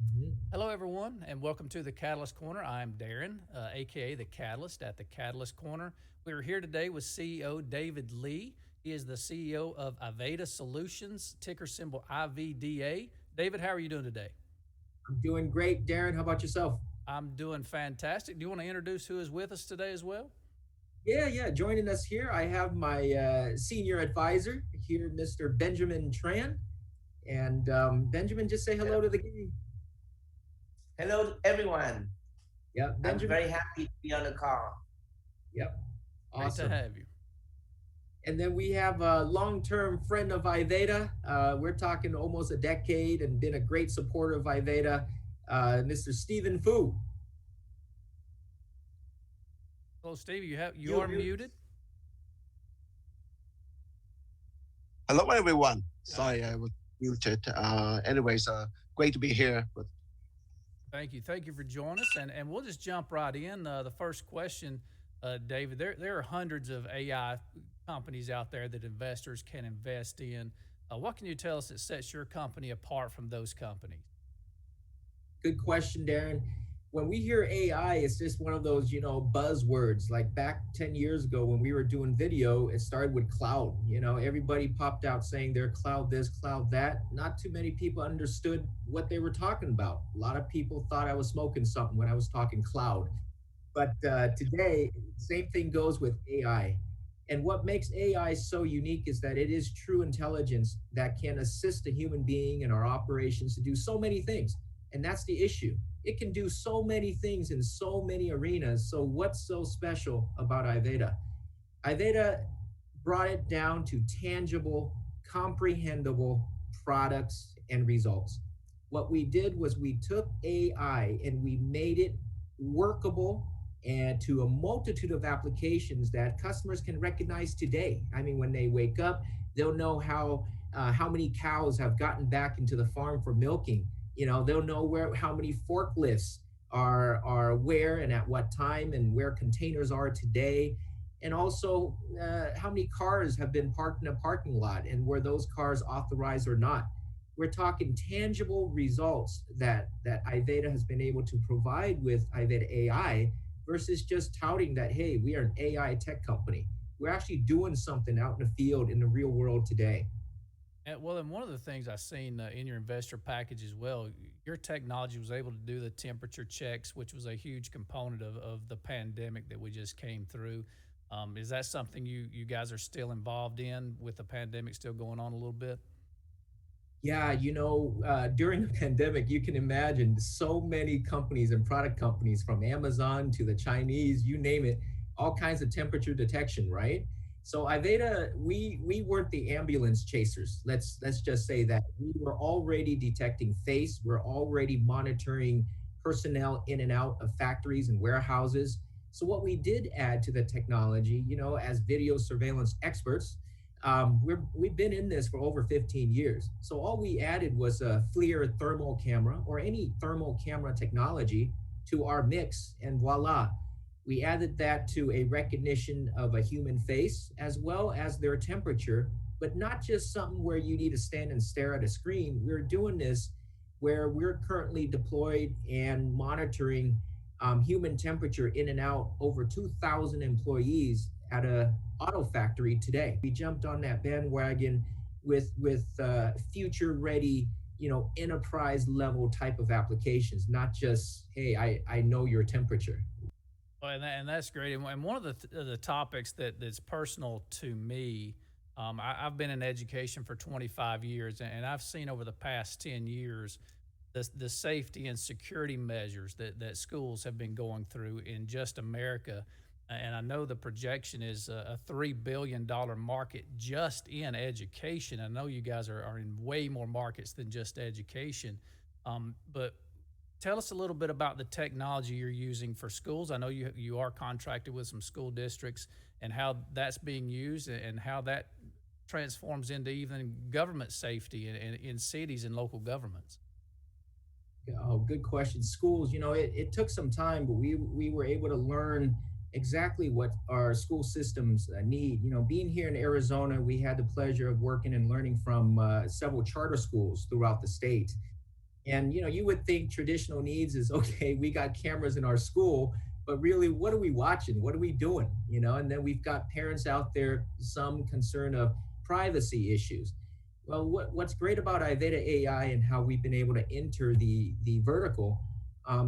Mhm. Hello, everyone, and welcome to the Catalyst Corner. I'm Darren, aka the Catalyst at the Catalyst Corner. We are here today with CEO David Lee. He is the CEO of Iveda Solutions, ticker symbol IVDA. David, how are you doing today? I'm doing great, Darren. How about yourself? I'm doing fantastic. Do you want to introduce who is with us today as well? Yeah. Joining us here, I have my senior advisor here, Mr. Benjamin Tran. And Benjamin, just say hello to the gang. Hello, everyone. Yep, I'm Benjamin. very happy to be on the call. Yep, Great to awesome. have you. And then we have a long-term friend of Iveda. We're talking almost a decade and been a great supporter of Iveda, Mr. Stephen Fu. Hello, Steve. You You are muted. Hello, everyone. Ah, Sorry, I was muted. Great to be here. But Thank you. Thank you for joining us. And we'll just jump right in. The first question, David, there are hundreds of AI companies out there that investors can invest in. What can you tell us that sets your company apart from those companies? Good question, Darren. When we hear AI, it's just one of those, buzzwords. Like back 10 years ago when we were doing video, it started with cloud. Everybody popped out saying they're cloud this, cloud that. Not too many people understood what they were talking about. A lot of people thought I was smoking something when I was talking cloud. But today, same thing goes with AI. And what makes AI so unique is that it is true intelligence that can assist a human being in our operations to do so many things. And that's the issue. It can do so many things in so many arenas. So, what's so special about Iveda? Iveda brought it down to tangible, comprehensible products and results. What we did was we took AI and we made it workable and to a multitude of applications that customers can recognize today. I mean, when they wake up, they'll know how many cows have gotten back into the farm for milking. They'll know where how many forklifts are where and at what time and where containers are today, and also how many cars have been parked in a parking lot and were those cars authorized or not. We're talking tangible results that Iveda has been able to provide with Iveda AI versus just touting that, hey, we are an AI tech company. We're actually doing something out in the field in the real world today. And one of the things I've seen in your investor package as well, your technology was able to do the temperature checks, which was a huge component of the pandemic that we just came through. Is that something you guys are still involved in with the pandemic still going on a little bit? Yeah, during the pandemic, you can imagine so many companies and product companies from Amazon to the Chinese, you name it, all kinds of temperature detection, right? So Iveda, we weren't the ambulance chasers. Let's just say that we were already detecting face. We're already monitoring personnel in and out of factories and warehouses. So what we did add to the technology, as video surveillance experts, we've been in this for over 15 years. So all we added was a FLIR thermal camera or any thermal camera technology to our mix, and voila, we added that to a recognition of a human face as well as their temperature, but not just something where you need to stand and stare at a screen. We're doing this where we're currently deployed and monitoring human temperature in and out over 2,000 employees at a auto factory today. We jumped on that bandwagon with future ready, enterprise level type of applications, not just hey, I know your temperature. Well, and that's great. And one of the topics that's personal to me, I've been in education for 25 years, and I've seen over the past 10 years the safety and security measures that schools have been going through in just America. And I know the projection is a $3 billion market just in education. I know you guys are in way more markets than just education. But tell us a little bit about the technology you're using for schools. I know you are contracted with some school districts and how that's being used and how that transforms into even government safety in cities and local governments. Oh, good question. Schools, it took some time, but we were able to learn exactly what our school systems need. Being here in Arizona, we had the pleasure of working and learning from several charter schools throughout the state. And you would think traditional needs is okay, we got cameras in our school, but really what are we watching? What are we doing? And then we've got parents out there, some concern of privacy issues. Well, what's great about Iveda AI and how we've been able to enter the vertical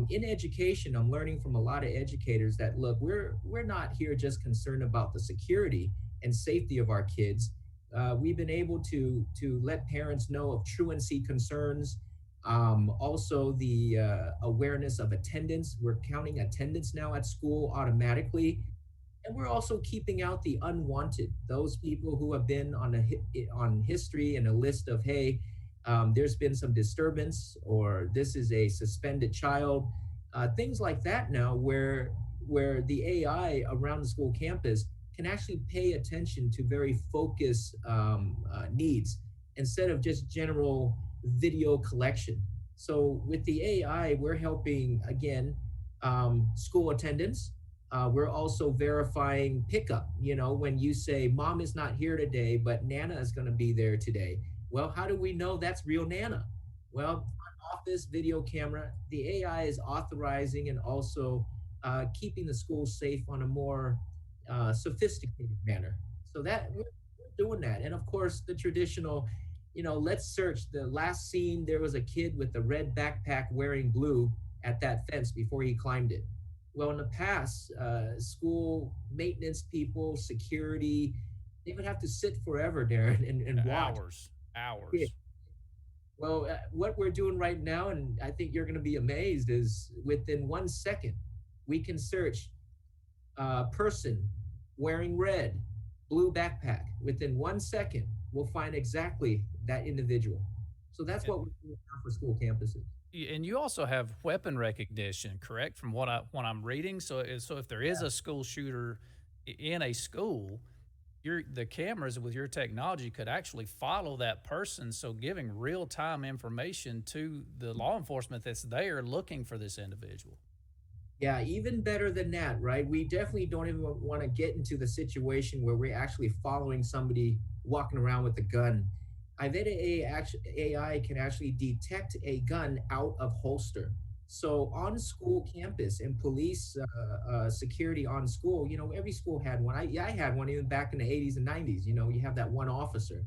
in education, I'm learning from a lot of educators that look, we're not here just concerned about the security and safety of our kids. We've been able to let parents know of truancy concerns, also the awareness of attendance. We're counting attendance now at school automatically, and we're also keeping out the unwanted, those people who have been on history and a list of, hey, there's been some disturbance, or this is a suspended child, things like that now, where the AI around the school campus can actually pay attention to very focused needs instead of just general video collection. So with the AI, we're helping again school attendance. We're also verifying pickup. When you say mom is not here today, but Nana is going to be there today. Well, how do we know that's real Nana? Well, office video camera, the AI is authorizing and also keeping the school safe on a more sophisticated manner. So that we're doing that. And of course, the traditional, let's search. The last scene, there was a kid with a red backpack wearing blue at that fence before he climbed it. Well, in the past, school maintenance people, security, they would have to sit forever, Darren, and watch. Hours, Yeah. hours. Well, what we're doing right now, and I think you're going to be amazed, is within 1 second, we can search person wearing red, blue backpack. Within 1 second, we'll find exactly that individual. So that's what we're doing now for school campuses. And you also have weapon recognition, correct? From what I'm reading. So if there is a school shooter in a school, the cameras with your technology could actually follow that person. So giving real time information to the law enforcement that's there looking for this individual. Yeah, even better than that, right? We definitely don't even want to get into the situation where we're actually following somebody walking around with a gun. AI can actually detect a gun out of holster. So on school campus and police security on school, every school had one. I had one even back in the 80s and 90s. You have that one officer.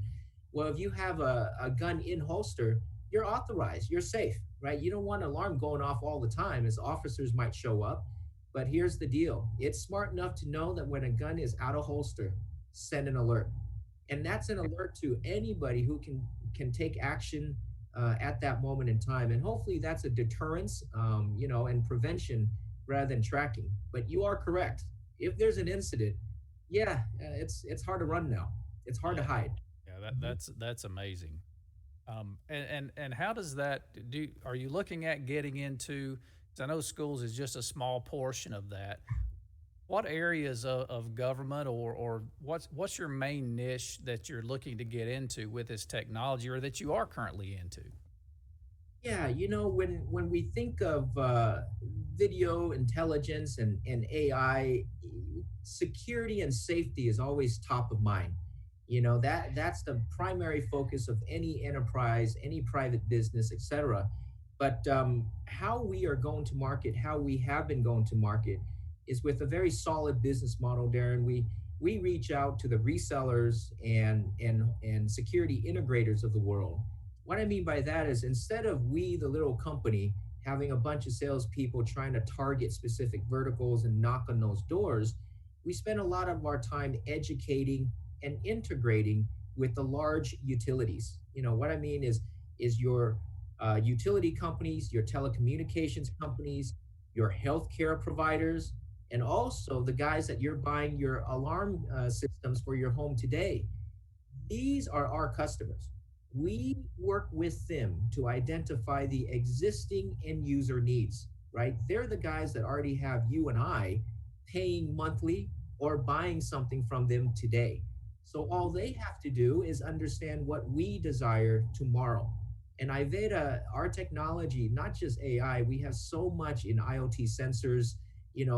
Well, if you have a gun in holster, you're authorized, you're safe, right? You don't want an alarm going off all the time as officers might show up. But here's the deal, it's smart enough to know that when a gun is out of holster, send an alert. And that's an alert to anybody who can take action at that moment in time. And hopefully that's a deterrence, and prevention rather than tracking. But you are correct. If there's an incident, yeah, it's hard to run now. It's hard to Yeah. hide. Yeah, that's amazing. And how does that do? Are you looking at getting into? Because I know schools is just a small portion of that. What areas of government or what's your main niche that you're looking to get into with this technology or that you are currently into? Yeah, when we think of video intelligence and AI, security and safety is always top of mind. That's the primary focus of any enterprise, any private business, etc. But how we are going to market, how we have been going to market, is with a very solid business model, Darren. We reach out to the resellers and security integrators of the world. What I mean by that is instead of we, the little company, having a bunch of salespeople trying to target specific verticals and knock on those doors, we spend a lot of our time educating and integrating with the large utilities. What I mean is your utility companies, your telecommunications companies, your healthcare providers, and also the guys that you're buying your alarm systems for your home today. These are our customers. We work with them to identify the existing end user needs, right? They're the guys that already have you and I paying monthly or buying something from them today. So all they have to do is understand what we desire tomorrow. And Iveda, our technology, not just AI, we have so much in IoT sensors,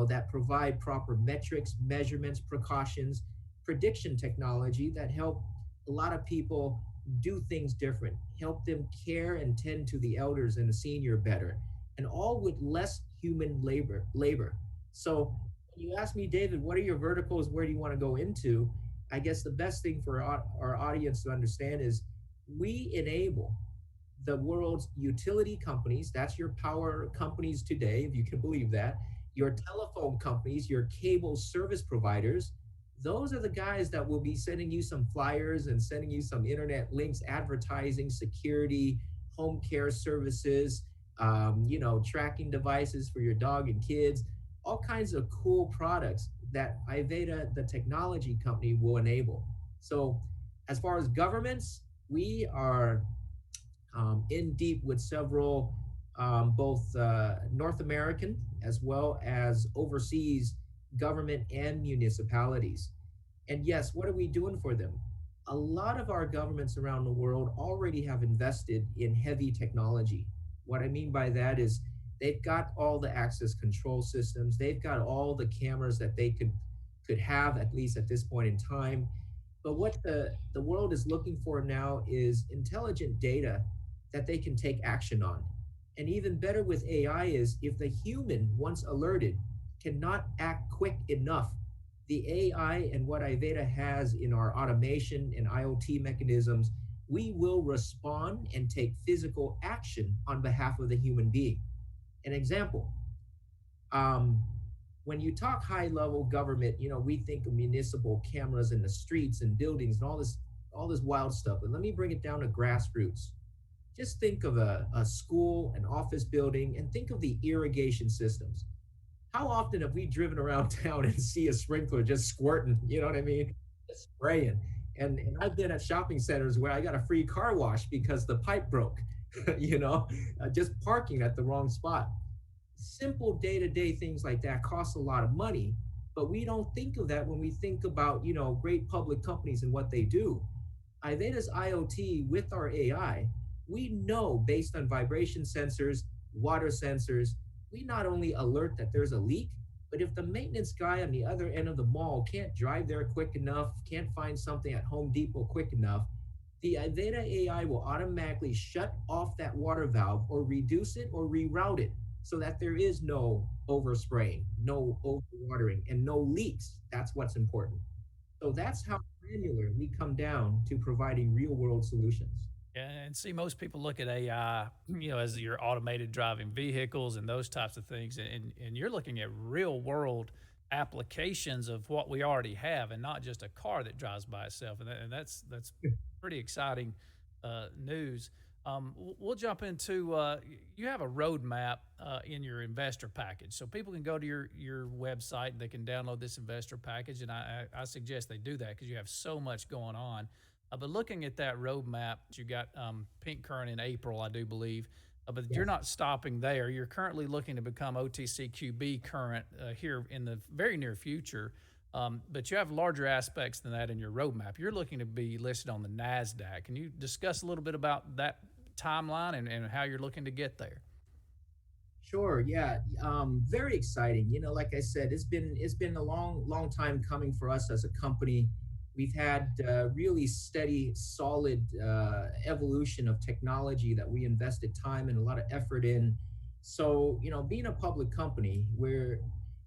that provide proper metrics, measurements, precautions, prediction technology that help a lot of people do things different, help them care and tend to the elders and the senior better, and all with less human labor. So when you ask me, David, what are your verticals? Where do you want to go into? I guess the best thing for our audience to understand is we enable the world's utility companies, that's your power companies today, if you can believe that, your telephone companies, your cable service providers, those are the guys that will be sending you some flyers and sending you some internet links, advertising, security, home care services, tracking devices for your dog and kids, all kinds of cool products that Iveda, the technology company, will enable. So, as far as governments, we are in deep with several both North American as well as overseas government and municipalities. And yes, what are we doing for them? A lot of our governments around the world already have invested in heavy technology. What I mean by that is they've got all the access control systems, they've got all the cameras that they could have, at least at this point in time. But what the world is looking for now is intelligent data that they can take action on. And even better with AI is if the human, once alerted, cannot act quick enough, the AI and what Iveda has in our automation and IoT mechanisms, we will respond and take physical action on behalf of the human being. An example, um, when you talk high level government, we think of municipal cameras in the streets and buildings and all this wild stuff. But let me bring it down to grassroots. Just think of a school, an office building, and think of the irrigation systems. How often have we driven around town and see a sprinkler just squirting, you know what I mean? Just spraying. And I've been at shopping centers where I got a free car wash because the pipe broke, just parking at the wrong spot. Simple day-to-day things like that cost a lot of money, but we don't think of that when we think about, great public companies and what they do. Iveda's IoT with our AI, we know based on vibration sensors, water sensors, we not only alert that there's a leak, but if the maintenance guy on the other end of the mall can't drive there quick enough, can't find something at Home Depot quick enough, the Iveda AI will automatically shut off that water valve or reduce it or reroute it so that there is no overspraying, no overwatering, and no leaks. That's what's important. So that's how granular we come down to providing real world solutions. Yeah, and see, most people look at AI, as your automated driving vehicles and those types of things, and you're looking at real world applications of what we already have, and not just a car that drives by itself, and that's pretty exciting news. We'll jump into you have a roadmap in your investor package, so people can go to your website and they can download this investor package, and I suggest they do that because you have so much going on. But looking at that roadmap, you got Pink Current in April, I do believe. But Yes. you're not stopping there. You're currently looking to become OTCQB current here in the very near future. But you have larger aspects than that in your roadmap. You're looking to be listed on the Nasdaq. Can you discuss a little bit about that timeline and how you're looking to get there? Sure. Yeah. Very exciting. Like I said, it's been a long time coming for us as a company. We've had really steady, solid evolution of technology that we invested time and a lot of effort in. So, being a public company,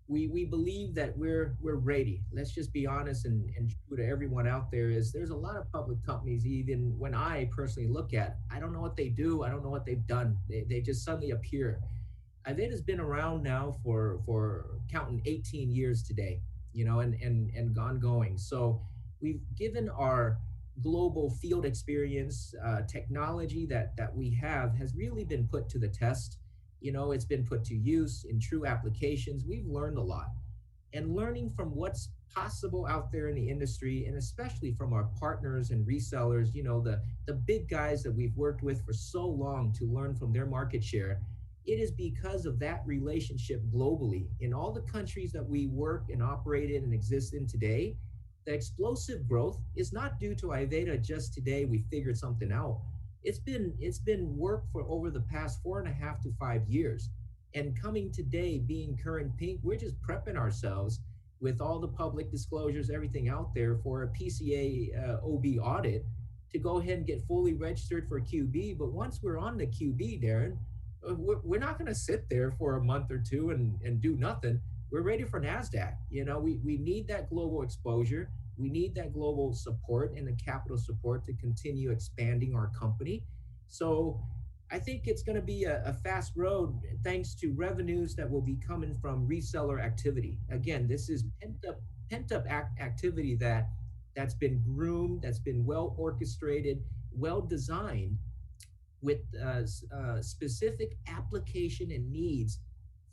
we believe that we're ready. Let's just be honest and true to everyone out there is there's a lot of public companies, even when I personally look at, I don't know what they do. I don't know what they've done. They just suddenly appear. Iveda has been around now for counting 18 years today, and gone going. So we've given our global field experience, technology that we have has really been put to the test. It's been put to use in true applications. We've learned a lot, and learning from what's possible out there in the industry, and especially from our partners and resellers, the big guys that we've worked with for so long to learn from their market share. It is because of that relationship globally in all the countries that we work and operate in and exist in today. The explosive growth is not due to Iveda just today we figured something out. It's been work for over the past 4.5 to 5 years. And coming today, being current pink, we're just prepping ourselves with all the public disclosures, everything out there for a PCA OB audit to go ahead and get fully registered for QB. But once we're on the QB, Darren, we're not going to sit there for a month or two and do nothing. We're ready for Nasdaq. You know, we need that global exposure. We need that global support and the capital support to continue expanding our company. So I think it's going to be a fast road thanks to revenues that will be coming from reseller activity. Again, this is pent up activity that's been groomed, that's been well orchestrated, well designed with specific application and needs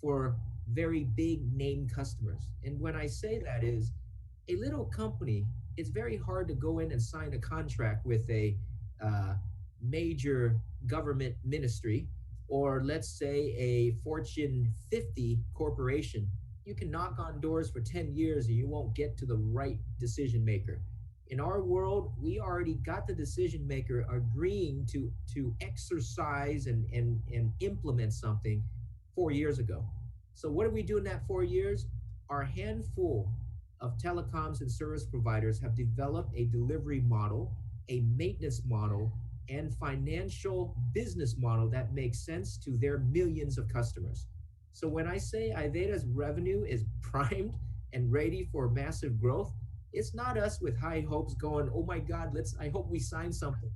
for very big name customers. And when I say that is a little company, it's very hard to go in and sign a contract with a uh, major government ministry, or let's say a Fortune 50 corporation. You can knock on doors for 10 years and you won't get to the right decision maker. In our world, we already got the decision maker agreeing to exercise and implement something 4 years ago. So what did we do in that 4 years? Our handful of telecoms and service providers have developed a delivery model, a maintenance model, and financial business model that makes sense to their millions of customers. So when I say Iveda's revenue is primed and ready for massive growth, it's not us with high hopes going, oh my God, I hope we sign something.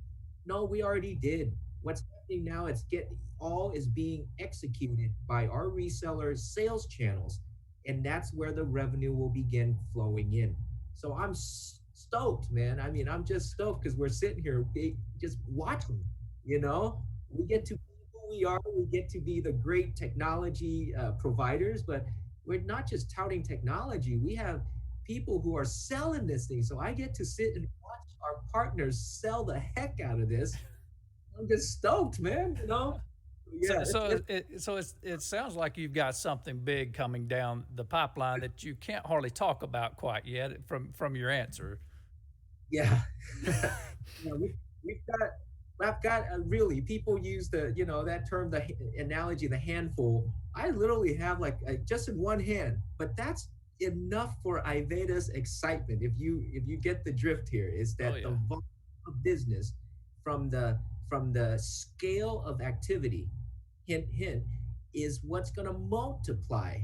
No, we already did. What's happening now, all is being executed by our resellers sales channels, and that's where the revenue will begin flowing in. So I'm stoked, man. I mean, I'm just stoked because we're sitting here just watching, you know, we get to be who we are, we get to be the great technology providers, but we're not just touting technology. We have people who are selling this thing. So I get to sit and watch our partners sell the heck out of this. I'm just stoked, man, you know? So, Yeah, it sounds like you've got something big coming down the pipeline that you can't hardly talk about quite yet from your answer. yeah. Yeah, we've got, I've got really, people use that term, analogy, the handful. I literally have like just in one hand, but that's enough for Iveda's excitement. If you get the drift here, is Oh that the yeah. volume of business from the scale of activity, hint hint, is what's going to multiply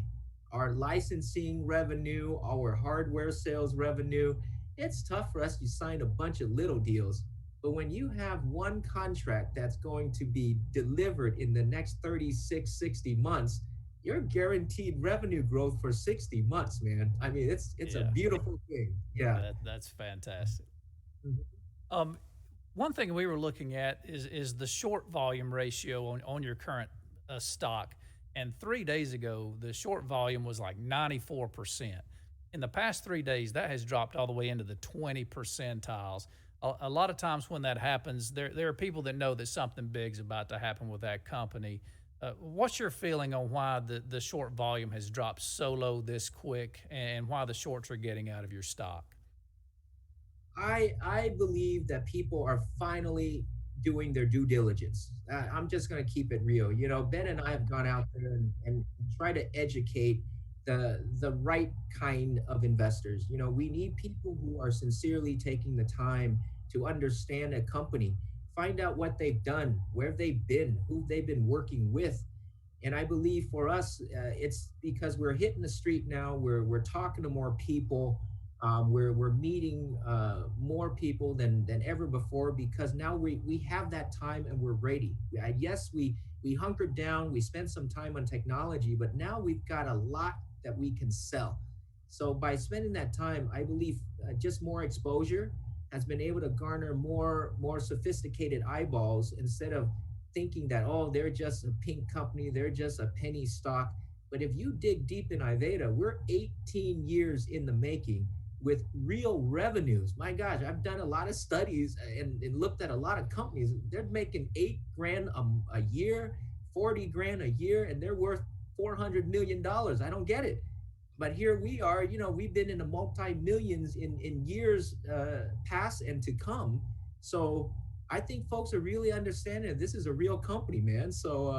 our licensing revenue, our hardware sales revenue. It's tough for us to sign a bunch of little deals, but when you have one contract that's going to be delivered in the next 36, 60 months, you're guaranteed revenue growth for 60 months, man. I mean, it's a Yeah. beautiful thing. Yeah. That's fantastic. Mhm. Um, One thing we were looking at is the short volume ratio on your current stock. And 3 days ago, the short volume was like 94%. In the past 3 days, that has dropped all the way into the 20 percentiles. A lot of times when that happens, there are people that know that something big's about to happen with that company. What's your feeling on why the short volume has dropped so low this quick, and why the shorts are getting out of your stock? I believe that people are finally doing their due diligence. I'm just going to keep it real. You know, Ben and I have gone out there and try to educate the right kind of investors. You know, we need people who are sincerely taking the time to understand a company, find out what they've done, where they've been, who they've been working with. And I believe for us, it's because we're hitting the street now. We're talking to more people. We're meeting more people than ever before, because now we have that time and we're ready. Yes, we hunkered down. We spent some time on technology, but now we've got a lot that we can sell. So by spending that time, I believe just more exposure has been able to garner more sophisticated eyeballs, instead of thinking that, oh, they're just a pink company, they're just a penny stock. But if you dig deep in Iveda, we're 18 years in the making with real revenues. My gosh, I've done a lot of studies and looked at a lot of companies. They're making 8 grand a year, 40 grand a year, and they're worth $400 million. I don't get it. But here we are, we've been in the multi-millions in years past and to come. So I think folks are really understanding this is a real company, man. So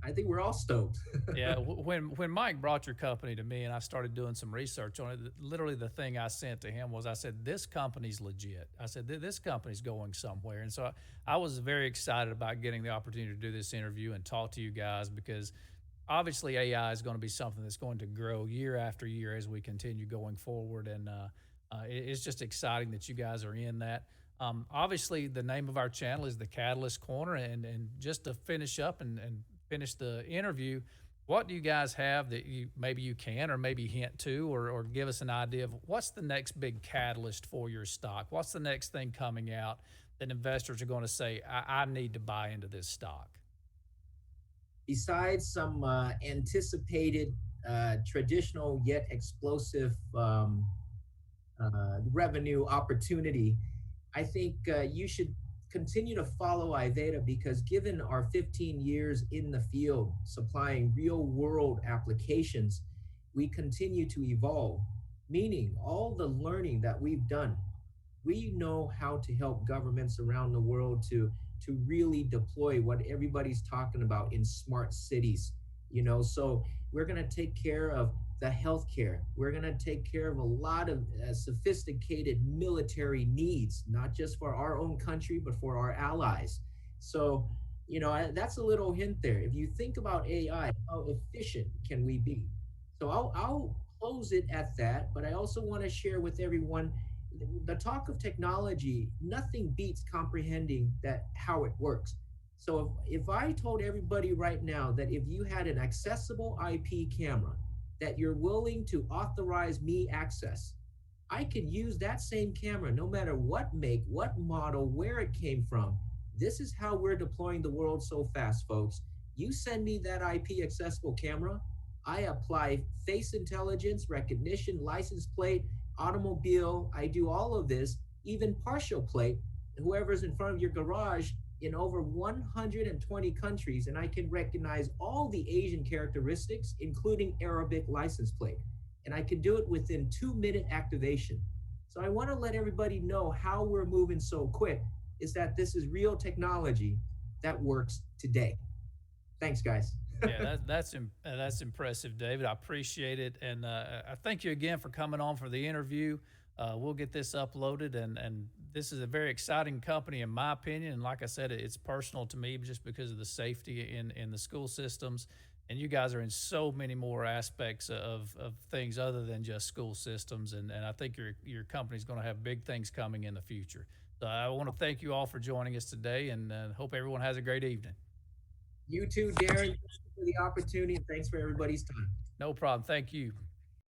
I think we're all stoked. Yeah, when Mike brought your company to me and I started doing some research on it, literally the thing I sent to him was I said, "This company's legit." I said, "This company's going somewhere." And so I was very excited about getting the opportunity to do this interview and talk to you guys because obviously AI is going to be something that's going to grow year after year as we continue going forward. And it's just exciting that you guys are in that. Obviously, the name of our channel is the Catalyst Corner. And just to finish up and finish the interview, what do you guys have that you maybe you can or maybe hint to or give us an idea of what's the next big catalyst for your stock? What's the next thing coming out that investors are going to say, I need to buy into this stock? Besides some anticipated traditional yet explosive revenue opportunity, I think you should continue to follow Iveda because given our 15 years in the field supplying real world applications, we continue to evolve, meaning all the learning that we've done, we know how to help governments around the world to really deploy what everybody's talking about in smart cities. So we're going to take care of the healthcare. We're going to take care of a lot of sophisticated military needs, not just for our own country, but for our allies. So, that's a little hint there. If you think about AI, how efficient can we be? So I'll close it at that, but I also want to share with everyone the talk of technology, nothing beats comprehending that how it works. So if I told everybody right now that if you had an accessible IP camera that you're willing to authorize me access, I could use that same camera no matter what make, what model, where it came from. This is how we're deploying the world so fast, folks. You send me that IP accessible camera, I apply face intelligence, recognition, license plate, automobile. I do all of this, even partial plate, whoever's in front of your garage in over 120 countries, and I can recognize all the Asian characteristics, including Arabic license plate. And I can do it within 2-minute activation. So I want to let everybody know how we're moving so quick is that this is real technology that works today. Thanks, guys. Yeah, that's impressive, David. I appreciate it, and I thank you again for coming on for the interview. We'll get this uploaded, and this is a very exciting company, in my opinion. And like I said, it's personal to me just because of the safety in the school systems. And you guys are in so many more aspects of things other than just school systems. And I think your company's going to have big things coming in the future. So I want to thank you all for joining us today, and hope everyone has a great evening. You too, Darren. Thanks for the opportunity and thanks for everybody's time. No problem. Thank you.